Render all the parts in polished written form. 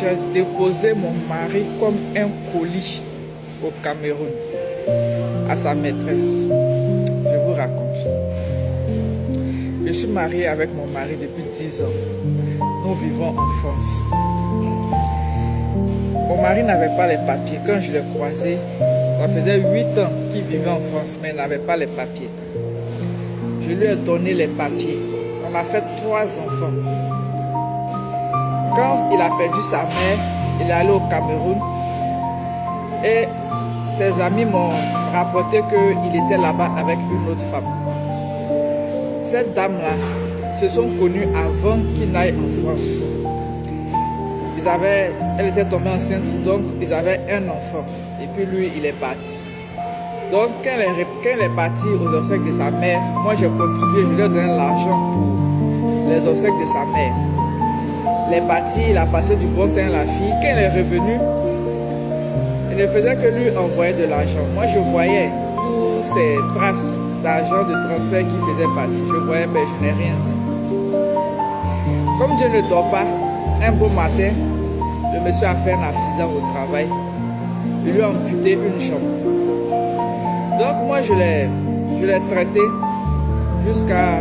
j'ai déposé mon mari comme un colis au Cameroun à sa maîtresse. Je vous raconte. Je suis mariée avec mon mari depuis 10 ans. Nous vivons en France. Mon mari n'avait pas les papiers. Quand je l'ai croisé, ça faisait 8 ans qu'il vivait en France, mais il n'avait pas les papiers. Je lui ai donné les papiers. On a fait 3 enfants. Quand il a perdu sa mère, il est allé au Cameroun et ses amis m'ont rapporté qu'il était là-bas avec une autre femme. Cette dame-là se sont connus avant qu'il n'aille en France. Elle était tombée enceinte, donc ils avaient un enfant. Et puis lui, il est parti. Donc quand elle est partie aux obsèques de sa mère, moi j'ai contribué, je lui ai donné l'argent pour les obsèques de sa mère. Elle est partie, il a passé du bon temps à la fille. Quand elle est revenue, elle ne faisait que lui envoyer de l'argent. Moi je voyais toutes ces traces d'argent de transfert qui faisaient partie. Je voyais, mais je n'ai rien dit. Comme Dieu ne dort pas, un beau matin, le monsieur a fait un accident au travail. Il lui a amputé une jambe. Donc moi je l'ai traité jusqu'à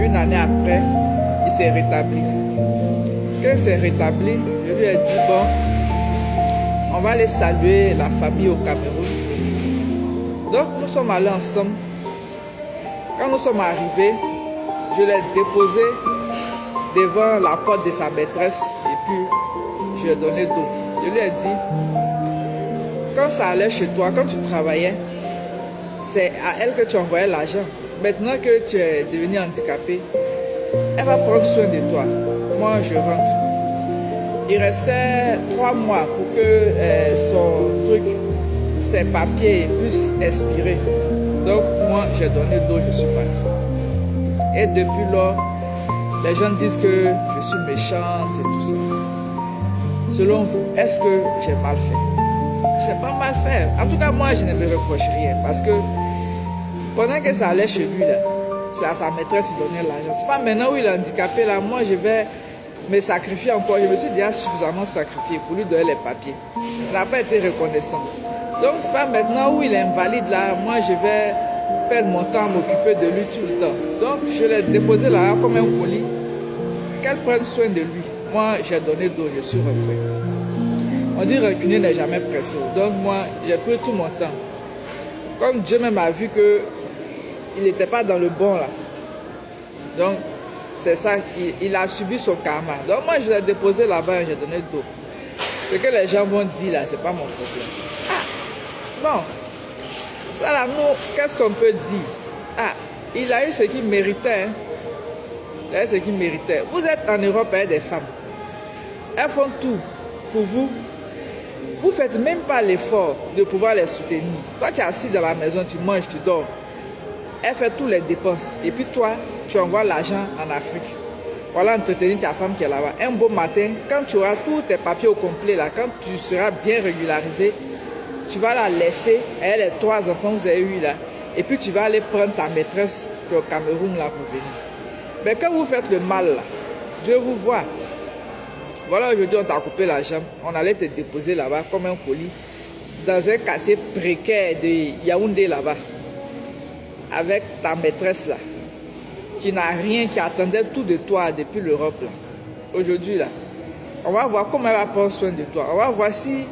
une année après, il s'est rétabli. Quand il s'est rétabli, je lui ai dit bon, on va aller saluer la famille au Cameroun. Donc nous sommes allés ensemble. Quand nous sommes arrivés, je l'ai déposé devant la porte de sa maîtresse et puis je lui ai donné d'eau. Je lui ai dit, quand ça allait chez toi, quand tu travaillais, c'est à elle que tu envoyais l'argent. Maintenant que tu es devenu handicapé, elle va prendre soin de toi. Moi, je rentre. Il restait 3 mois pour que ses papiers puissent expirer. Donc, moi, j'ai donné d'eau, je suis parti. Et depuis lors, les gens disent que je suis méchante et tout ça. Selon vous, est-ce que j'ai mal fait? J'ai pas mal fait. En tout cas, moi, je ne me reproche rien. Parce que pendant que ça allait chez lui, là, c'est à sa maîtresse qui donnait l'argent. C'est pas maintenant où il est handicapé, là, moi, je vais me sacrifier encore. Je me suis déjà suffisamment sacrifié pour lui donner les papiers. Il n'a pas été reconnaissant. Donc, c'est pas maintenant où il est invalide, là, moi, je vais perdre mon temps à m'occuper de lui tout le temps. Donc, je l'ai déposé là comme un colis. Qu'elle prenne soin de lui. Moi, j'ai donné d'eau, je suis rentré. On dit rancunier n'est jamais pressé. Donc moi, j'ai pris tout mon temps. Comme Dieu même a vu qu'il n'était pas dans le bon là. Donc, c'est ça, il a subi son karma. Donc moi, je l'ai déposé là-bas et j'ai donné d'eau. Ce que les gens vont dire là, c'est pas mon problème. Ah, bon. Ça là, nous, qu'est-ce qu'on peut dire? Ah, il a eu ce qu'il méritait. Hein. Il a eu ce qu'il méritait. Vous êtes en Europe avec des femmes. Elles font tout pour vous. Vous ne faites même pas l'effort de pouvoir les soutenir. Toi, tu es assis dans la maison, tu manges, tu dors. Elle fait toutes les dépenses. Et puis toi, tu envoies l'argent en Afrique. Voilà, entretenir ta femme qui est là-bas. Un beau matin, quand tu auras tous tes papiers au complet, là, quand tu seras bien régularisé, tu vas la laisser. Elle et 3 enfants que vous avez eu là. Et puis tu vas aller prendre ta maîtresse au Cameroun là pour venir. Mais quand vous faites le mal là, Dieu vous voit. Voilà, aujourd'hui, on t'a coupé la jambe. On allait te déposer là-bas comme un colis dans un quartier précaire de Yaoundé là-bas. Avec ta maîtresse là, qui n'a rien, qui attendait tout de toi depuis l'Europe là. Aujourd'hui là, on va voir comment elle va prendre soin de toi. On va voir si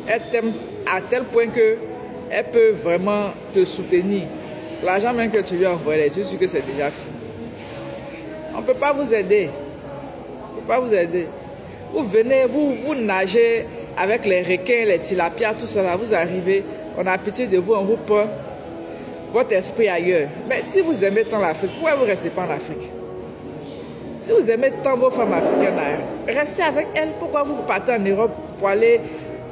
elle t'aime à tel point qu'elle peut vraiment te soutenir. L'argent même que tu lui as envoyé, je suis sûr que c'est déjà fini. On ne peut pas vous aider. On ne peut pas vous aider. Vous venez, vous nagez avec les requins, les tilapias, tout ça là, vous arrivez, on a pitié de vous, on vous prend votre esprit ailleurs. Mais si vous aimez tant l'Afrique, pourquoi vous ne restez pas en Afrique? Si vous aimez tant vos femmes africaines, restez avec elles. Pourquoi vous partez en Europe pour aller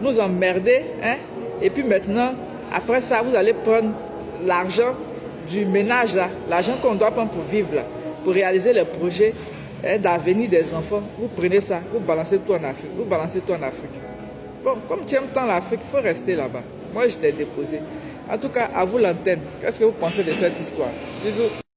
nous emmerder, hein? Et puis maintenant, après ça, vous allez prendre l'argent du ménage là, l'argent qu'on doit prendre pour vivre là, pour réaliser les projets d'avenir des enfants. Vous prenez ça, vous balancez tout en Afrique. Vous balancez tout en Afrique. Bon, comme tu aimes tant l'Afrique, il faut rester là-bas. Moi, je t'ai déposé. En tout cas, à vous l'antenne. Qu'est-ce que vous pensez de cette histoire? Bisous.